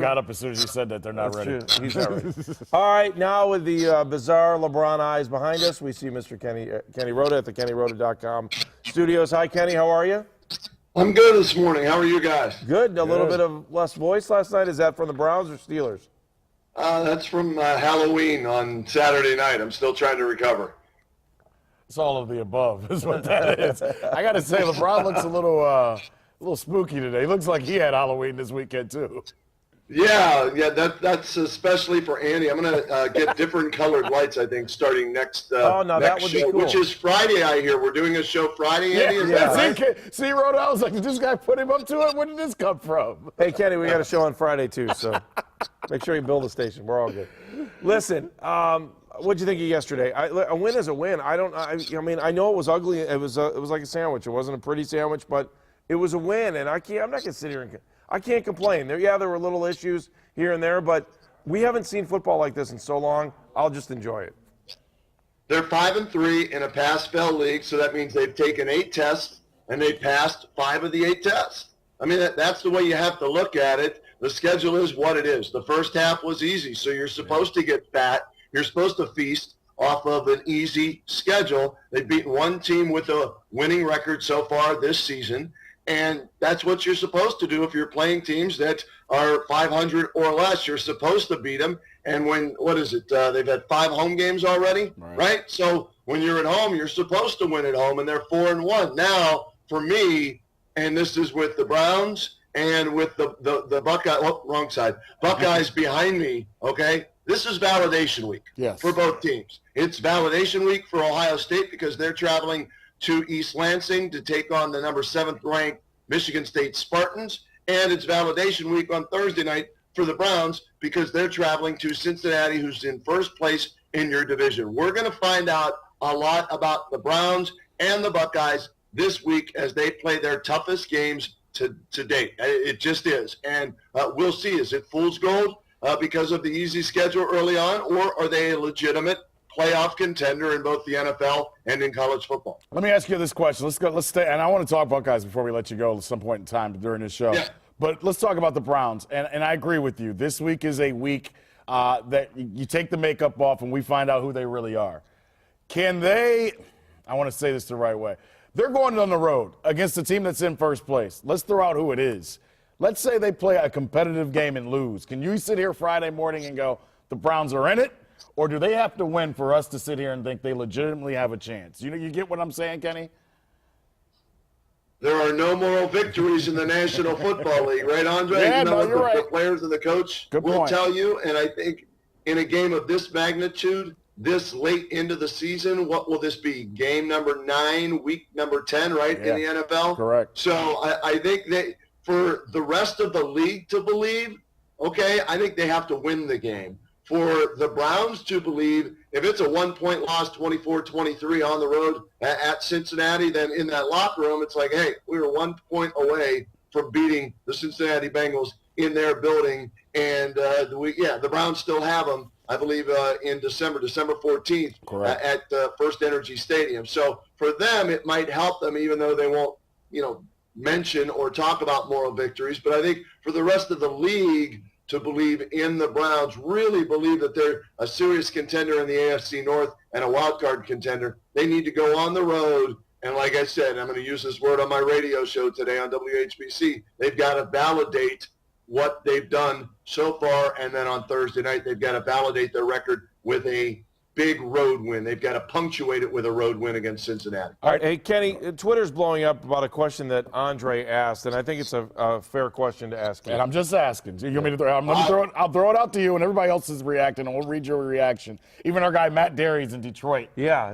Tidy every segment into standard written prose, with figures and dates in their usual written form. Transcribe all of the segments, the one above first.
got up as soon as you said that they're not ready. True. He's not ready. All right, now with the bizarre LeBron eyes behind us, we see Mr. Kenny Rhoda at the KennyRhoda.com studios. Hi, Kenny. How are you? I'm good this morning. How are you guys? Good. A little bit of less voice last night. Is that from the Browns or Steelers? That's from Halloween on Saturday night. I'm still trying to recover. It's all of the above is what that is. I got to say, LeBron looks a little spooky today. He looks like he had Halloween this weekend, too. Yeah, that's especially for Andy. I'm going to get different colored lights, I think, starting next that would show, be cool. which is Friday, I hear. We're doing a show Friday, Andy? Is that right? See, Rhoda, I was like, did this guy put him up to it? Where did this come from? Hey, Kenny, we got a show on Friday, too, so make sure you build a station. We're all good. Listen, what'd you think of yesterday? A win is a win. I mean, I know it was ugly. It was like a sandwich. It wasn't a pretty sandwich, but it was a win, and I'm not going to sit here and I can't complain. There were little issues here and there, but we haven't seen football like this in so long. I'll just enjoy it. They're 5-3 in a pass-fail league, so that means they've taken 8 tests, and they passed 5 of the 8 tests. I mean, that's the way you have to look at it. The schedule is what it is. The first half was easy, so you're supposed to get fat. You're supposed to feast off of an easy schedule. They've beaten one team with a winning record so far this season. And that's what you're supposed to do if you're playing teams that are 500 or less. You're supposed to beat them. And they've had 5 home games already, right? So when you're at home, you're supposed to win at home, and they're 4-1. Now, for me, and this is with the Browns and with the Buckeyes behind me, okay? This is validation week for both teams. It's validation week for Ohio State because they're traveling to East Lansing to take on the number 7th ranked Michigan State Spartans. And it's validation week on Thursday night for the Browns because they're traveling to Cincinnati, who's in first place in your division. We're going to find out a lot about the Browns and the Buckeyes this week as they play their toughest games to date. It just is. And we'll see. Is it fool's gold because of the easy schedule early on, or are they a legitimate playoff contender in both the NFL and in college football? Let me ask you this question. Let's stay, and I want to talk Buckeyes before we let you go at some point in time during this show. Yeah. But let's talk about the Browns, and I agree with you. This week is a week that you take the makeup off and we find out who they really are. Can they, I want to say this the right way, they're going on the road against a team that's in first place. Let's throw out who it is. Let's say they play a competitive game and lose. Can you sit here Friday morning and go, the Browns are in it? Or do they have to win for us to sit here and think they legitimately have a chance? You get what I'm saying, Kenny? There are no moral victories in the National Football League, right, Andre? Yeah, you're right. The players and the coach will tell you, and I think in a game of this magnitude, this late into the season, what will this be? Game number 9, week number 10, right, in the NFL? Correct. So I think that for the rest of the league to believe, okay, I think they have to win the game. For the Browns to believe, if it's a 1-point loss, 24-23 on the road at Cincinnati, then in that locker room, it's like, hey, we were 1 point away from beating the Cincinnati Bengals in their building. And, the Browns still have them, I believe, in December 14th at First Energy Stadium. So for them, it might help them, even though they won't, mention or talk about moral victories. But I think for the rest of the league, to believe in the Browns, really believe that they're a serious contender in the AFC North and a wild card contender, they need to go on the road. And like I said, I'm going to use this word on my radio show today on WHBC. They've got to validate what they've done so far. And then on Thursday night, they've got to validate their record with a big road win. They've got to punctuate it with a road win against Cincinnati. All right, hey, Kenny, Twitter's blowing up about a question that Andre asked, and I think it's a fair question to ask you. And I'm just asking. You want me to throw it? I'll throw it out to you, and everybody else is reacting, and we'll read your reaction. Even our guy Matt Derry's in Detroit. Yeah.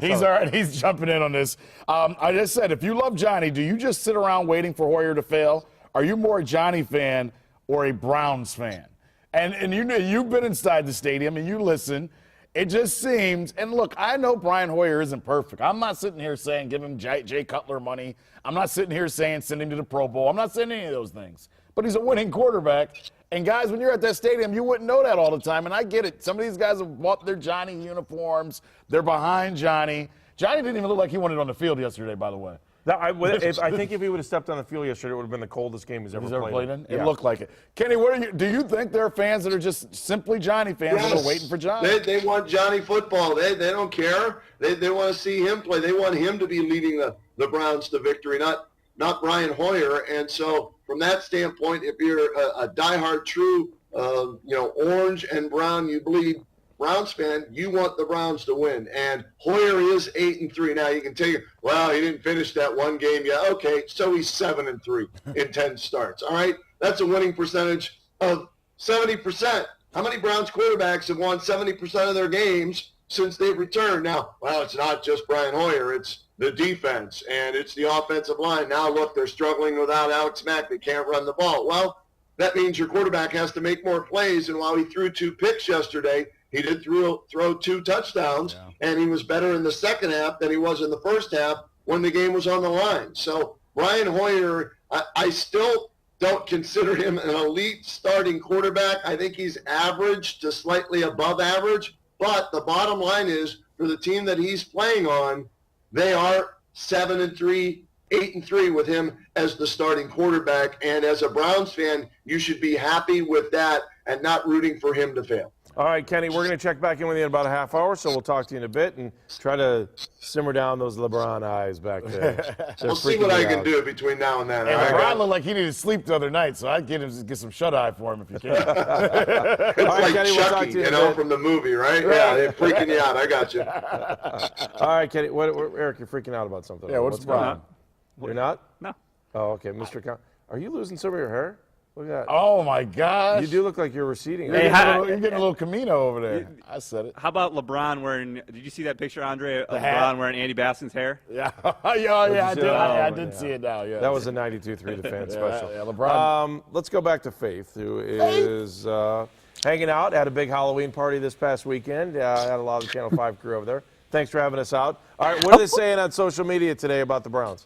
He's jumping in on this. I just said, if you love Johnny, do you just sit around waiting for Hoyer to fail? Are you more a Johnny fan or a Browns fan? And you've been inside the stadium, and you listen. It just seems, and look, I know Brian Hoyer isn't perfect. I'm not sitting here saying give him Jay Cutler money. I'm not sitting here saying send him to the Pro Bowl. I'm not saying any of those things. But he's a winning quarterback. And, guys, when you're at that stadium, you wouldn't know that all the time. And I get it. Some of these guys have bought their Johnny uniforms. They're behind Johnny. Johnny didn't even look like he wanted on the field yesterday, by the way. I think if he would have stepped on the field yesterday, it would have been the coldest game he's ever played in. It looked like it. Kenny, do you think there are fans that are just simply Johnny fans that are waiting for Johnny? They want Johnny football. They don't care. They want to see him play. They want him to be leading the Browns to victory, not Brian Hoyer. And so from that standpoint, if you're a diehard true, orange and brown, you bleed Browns fan, you want the Browns to win. And Hoyer is 8-3. Now you can tell you, well, he didn't finish that one game yet. Okay, so he's 7-3 in 10 starts. All right, that's a winning percentage of 70%. How many Browns quarterbacks have won 70% of their games since they've returned? Now, well, it's not just Brian Hoyer. It's the defense, and it's the offensive line. Now, look, they're struggling without Alex Mack. They can't run the ball. Well, that means your quarterback has to make more plays, and while he threw 2 picks yesterday, he did throw 2 touchdowns, and he was better in the second half than he was in the first half when the game was on the line. So Brian Hoyer, I still don't consider him an elite starting quarterback. I think he's average to slightly above average. But the bottom line is, for the team that he's playing on, they are 7-3, 8-3 with him as the starting quarterback. And as a Browns fan, you should be happy with that and not rooting for him to fail. All right, Kenny, we're going to check back in with you in about a half hour, so we'll talk to you in a bit and try to simmer down those LeBron eyes back there. We'll see what I can do between now and then. And LeBron looked like he needed sleep the other night, so I'd get some shut-eye for him if you can. It's like Kenny, Chucky, from the movie, right? Yeah, they're freaking you out. I got you. All right, Kenny. Eric, you're freaking out about something. Yeah, what's the problem? You're not? No. Oh, okay. Are you losing some of your hair? Look at that. Oh, my gosh. You do look like you're receding. You're getting a little Camino over there. I said it. How about LeBron wearing? Did you see that picture, Andre, of LeBron wearing Andy Baskin's hair? Yeah. I did. I did see it now. Yeah. That was a 92-3 defense special. Yeah, LeBron. Let's go back to Faith, who is hanging out. Had a big Halloween party this past weekend. Had a lot of the Channel 5 crew over there. Thanks for having us out. All right, what are they saying on social media today about the Browns?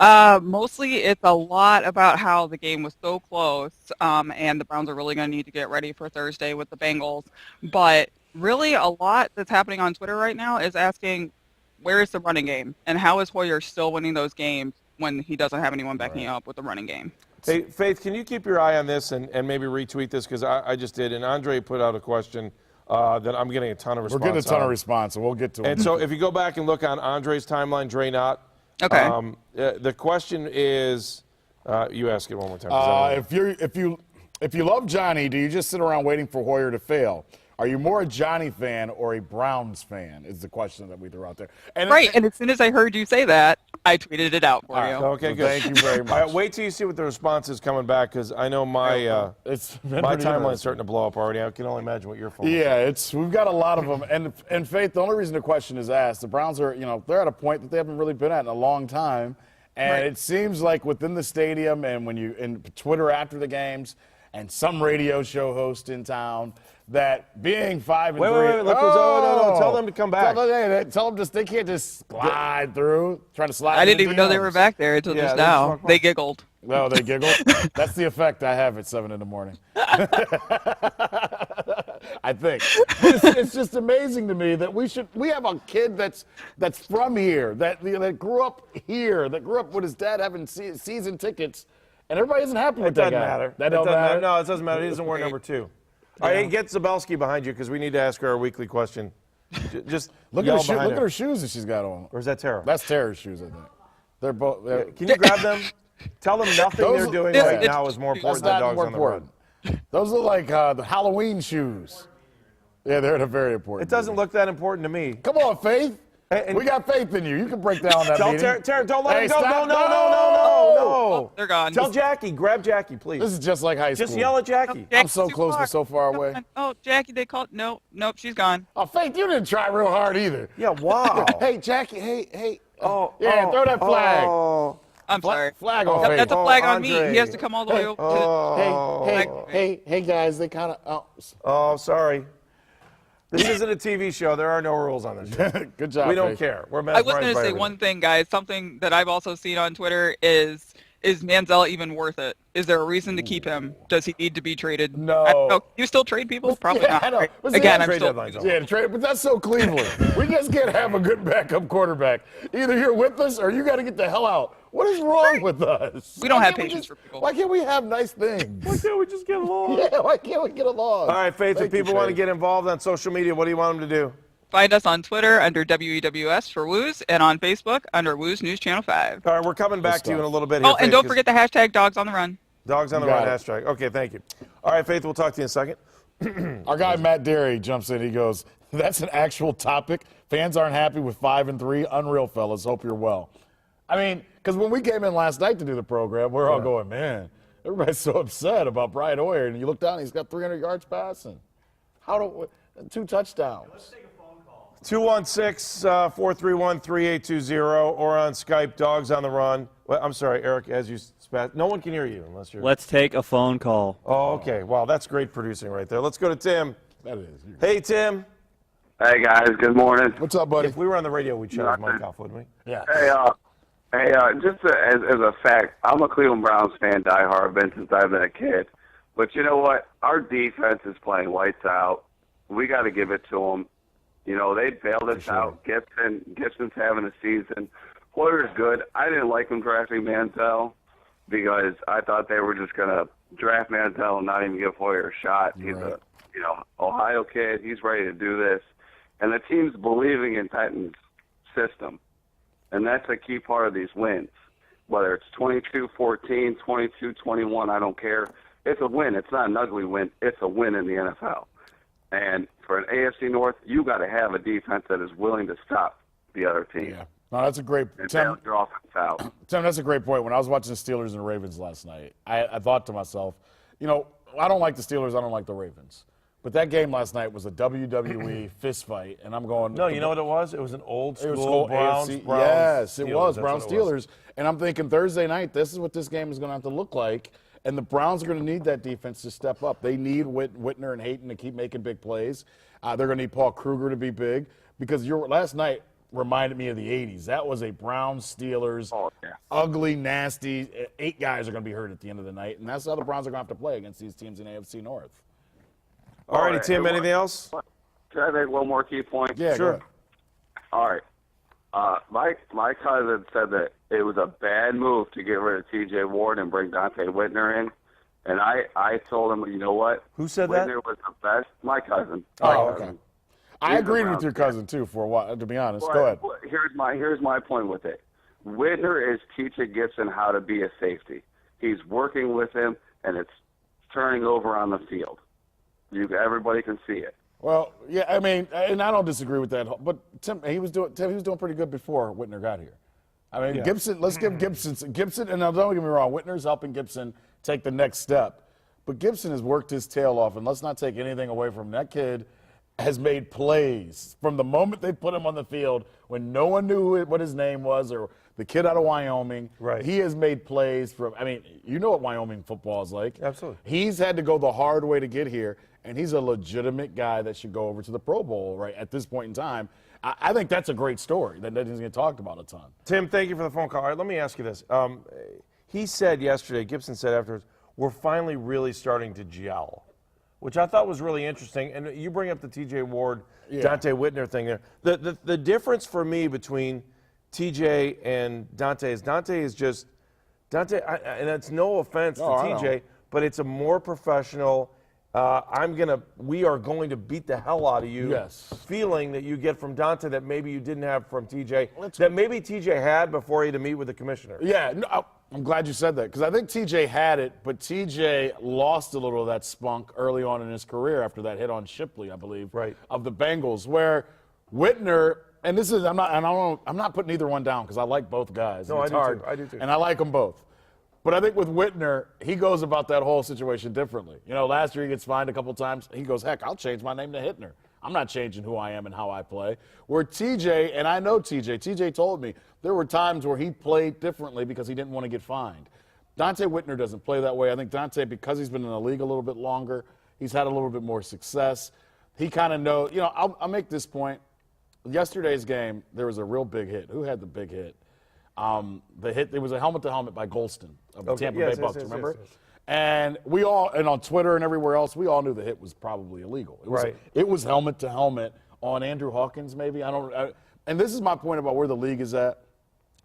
Mostly it's a lot about how the game was so close, and the Browns are really going to need to get ready for Thursday with the Bengals. But really a lot that's happening on Twitter right now is asking, where is the running game? And how is Hoyer still winning those games when he doesn't have anyone backing up with the running game? Hey, Faith, can you keep your eye on this and maybe retweet this? Because I just did, and Andre put out a question that I'm getting a ton of response We're getting a ton of response, and we'll get to it. And so if you go back and look on Andre's timeline, Dre Knott, Okay. The question is, you ask it one more time. If you love Johnny, do you just sit around waiting for Hoyer to fail? Are you more a Johnny fan or a Browns fan? Is the question that we threw out there. And and as soon as I heard you say that, I tweeted it out for you. Okay, good. Thank you very much. All right, wait till you see what the response is coming back, because I know my timeline's starting to blow up already. I can only imagine what your phone is. We've got a lot of them. And Faith, the only reason the question is asked, the Browns are, they're at a point that they haven't really been at in a long time. And it seems like within the stadium and in Twitter after the games and some radio show host in town, that being 5-3. Wait. No. Tell them to come back. Tell them they can't just slide through, trying to slide. I didn't even know they were back there until just now. They giggled. No, they giggled. That's the effect I have at 7 in the morning. I think. It's just amazing to me that we have a kid that's from here, that grew up here, that grew up with his dad having season tickets, and everybody isn't happy with that guy. That doesn't matter. No, it doesn't matter. He doesn't wear number 2. All right, get Zabelski behind you, because we need to ask her our weekly question. Just look at her shoes that she's got on. Or is that Tara? That's Tara's shoes, I think. They're both. Can you grab them? Tell them nothing they're doing right now is more important than dogs on the road. Those look like the Halloween shoes. Yeah, they're very important. It doesn't look that important to me. Come on, Faith. We got faith in you. You can break down that meeting. Tara, don't let him go. Stop. No. Oh, they're gone. Tell Jackie. Grab Jackie, please. This is just like high school. Just yell at Jackie. I'm so close but so far away. Oh, Jackie, they called. Nope, she's gone. Oh, Faith, you didn't try real hard either. Yeah, wow. Hey, Jackie, hey. Throw that flag. I'm sorry. Flag on Faith. That's a flag on Andre. me. He has to come all the way over to Hey, guys, they kind of. Oh, sorry. This isn't a TV show. There are no rules on this show. Good job. We don't care. We're I was going to say one thing, guys. Something that I've also seen on Twitter is is Manziel even worth it? Is there a reason to keep him? Does he need to be traded? No. I don't know. You still trade people? Probably Yeah, not. I know. Right? But see, Again, I'm trade still. deadline's Yeah, trade, but that's so Cleveland. We just can't have a good backup quarterback. Either you're with us or you got to get the hell out. What is wrong with us? We don't Why have can't patience for people. Why can't we have nice things? Why can't we just get along? Yeah, why can't we get along? All right, Faith, if Thank you, people want to Faith. get involved on social media, what do you want them to do? Find us on Twitter under WEWS for Woos and on Facebook under Woos News Channel 5. All right, we're coming back to you in a little bit here. Oh, and Faith, don't 'cause forget the hashtag Dogs on the Run. Dogs on the You Run got it. hashtag. Okay, thank you. All right, Faith, we'll talk to you in a second. Our guy Matt Derry jumps in. He goes, "That's an actual topic. Fans aren't happy with 5-3. Unreal, fellas. Hope you're well." I mean, because when we came in last night to do the program, we're all going, "Man, everybody's so upset about Brian Hoyer." And you look down, he's got 300 yards passing. 2 touchdowns. 216-431-3820 or on Skype, Dogs on the Run. Well, I'm sorry, Eric, as you spat. No one can hear you unless you're. Let's take a phone call. Oh, okay. Wow, that's great producing right there. Let's go to Tim. That is. Hey, Tim. Hey guys, good morning. What's up, buddy? If we were on the radio, we'd shut his mic off, wouldn't we? Yeah. Just as a fact, I'm a Cleveland Browns fan, diehard, been since I've been a kid. But you know what? Our defense is playing lights out. We got to give it to them. You know, they bailed us out. Gibson's having a season. Hoyer's good. I didn't like him drafting Manziel because I thought they were just going to draft Manziel and not even give Hoyer a shot. He's a Ohio kid. He's ready to do this. And the team's believing in Pettine's system. And that's a key part of these wins. Whether it's 22-14, 22-21, I don't care. It's a win. It's not an ugly win. It's a win in the NFL. And for an AFC North, you got to have a defense that is willing to stop the other team. Yeah. No, that's a great And Tim, bail your offense out. Tim, that's a great point. When I was watching the Steelers and the Ravens last night, I thought to myself, you know, I don't like the Steelers, I don't like the Ravens. But that game last night was a WWE fist fight, and I'm going. No, you know what it was? It was an old It was school called Browns. AFC. Browns Yes, it Steelers. was That's Browns what it was. Steelers, and I'm thinking Thursday night, this is what this game is going to have to look like, and the Browns are going to need that defense to step up. They need Whitner and Hayton to keep making big plays. They're going to need Paul Kruger to be big because your last night reminded me of the '80s. That was a Browns Steelers, ugly, nasty. 8 guys are going to be hurt at the end of the night, and that's how the Browns are going to have to play against these teams in AFC North. All righty, Tim, anything else? Can I make one more key point? Yeah, Sure. go ahead. All right. My cousin said that it was a bad move to get rid of T.J. Ward and bring Dante Whitner in. And I told him, you know what? Who said that? Whitner was the best. My cousin. Oh, My okay. cousin. I He's a agreed with Browns your fan. cousin too for a while. To be honest, But go ahead. Here's my point with it. Whitner is teaching Gibson how to be a safety. He's working with him, and it's turning over on the field. Everybody can see it. Well, yeah, I mean, and I don't disagree with that. But Tim, he was doing pretty good before Whitner got here. I mean, Gibson. Let's give Gibson. And now don't get me wrong, Whitner's helping Gibson take the next step. But Gibson has worked his tail off, and let's not take anything away from him. That kid has made plays from the moment they put him on the field when no one knew what his name was or the kid out of Wyoming. Right. He has made plays from. I mean, you know what Wyoming football is like. Absolutely. He's had to go the hard way to get here, and he's a legitimate guy that should go over to the Pro Bowl right at this point in time. I think that's a great story that doesn't get talked about a ton. Tim, thank you for the phone call. All right, let me ask you this. He said yesterday, Gibson said afterwards, we're finally really starting to gel, which I thought was really interesting. And you bring up the T.J. Ward, Dante Whitner thing there. The difference for me between T.J. and Dante is just Dante, and it's no offense to T.J., but it's a more professional. We are going to beat the hell out of you. Yes. Feeling that you get from Dante that maybe you didn't have from TJ, that maybe TJ had before he had to meet with the commissioner. Yeah, no, I'm glad you said that because I think TJ had it, but TJ lost a little of that spunk early on in his career after that hit on Shipley, I believe, of the Bengals, where Whitner. And this is I'm not putting either one down because I like both guys. No, it's I do hard, too. I do too. And I like them both. But I think with Whitner, he goes about that whole situation differently. You know, last year he gets fined a couple times. He goes, heck, I'll change my name to Hittner. I'm not changing who I am and how I play. Where TJ, and I know TJ told me there were times where he played differently because he didn't want to get fined. Dante Whitner doesn't play that way. I think Dante, because he's been in the league a little bit longer, he's had a little bit more success. He kind of knows, you know, I'll make this point. Yesterday's game, there was a real big hit. Who had the big hit? The hit, it was a helmet-to-helmet by Golston of the Okay, Tampa yes, Bay yes, Bucks, yes, remember? yes, yes. And we all, and on Twitter and everywhere else, we all knew the hit was probably illegal. It was, Right. It was helmet-to-helmet on Andrew Hawkins, maybe. And this is my point about where the league is at.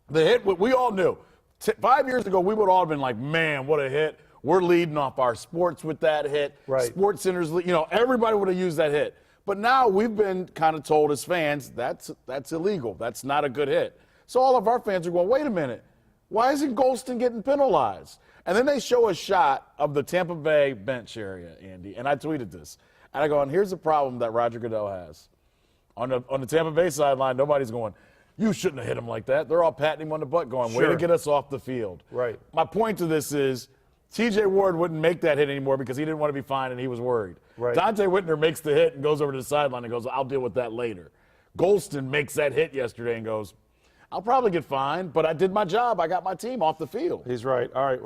The hit, we all knew. 5 years ago, we would all have been like, man, what a hit. We're leading off our sports with that hit. Right. Sports Center's, everybody would have used that hit. But now we've been kind of told as fans, that's illegal. That's not a good hit. So all of our fans are going, wait a minute. Why isn't Golston getting penalized? And then they show a shot of the Tampa Bay bench area, Andy, and I tweeted this. And I go, and here's the problem that Roger Goodell has. On the Tampa Bay sideline, nobody's going, you shouldn't have hit him like that. They're all patting him on the butt going, way Sure. to get us off the field. Right. My point to this is T.J. Ward wouldn't make that hit anymore because he didn't want to be fined and he was worried. Right. Dante Whitner makes the hit and goes over to the sideline and goes, I'll deal with that later. Golston makes that hit yesterday and goes, I'll probably get fined, but I did my job. I got my team off the field. He's right. All right.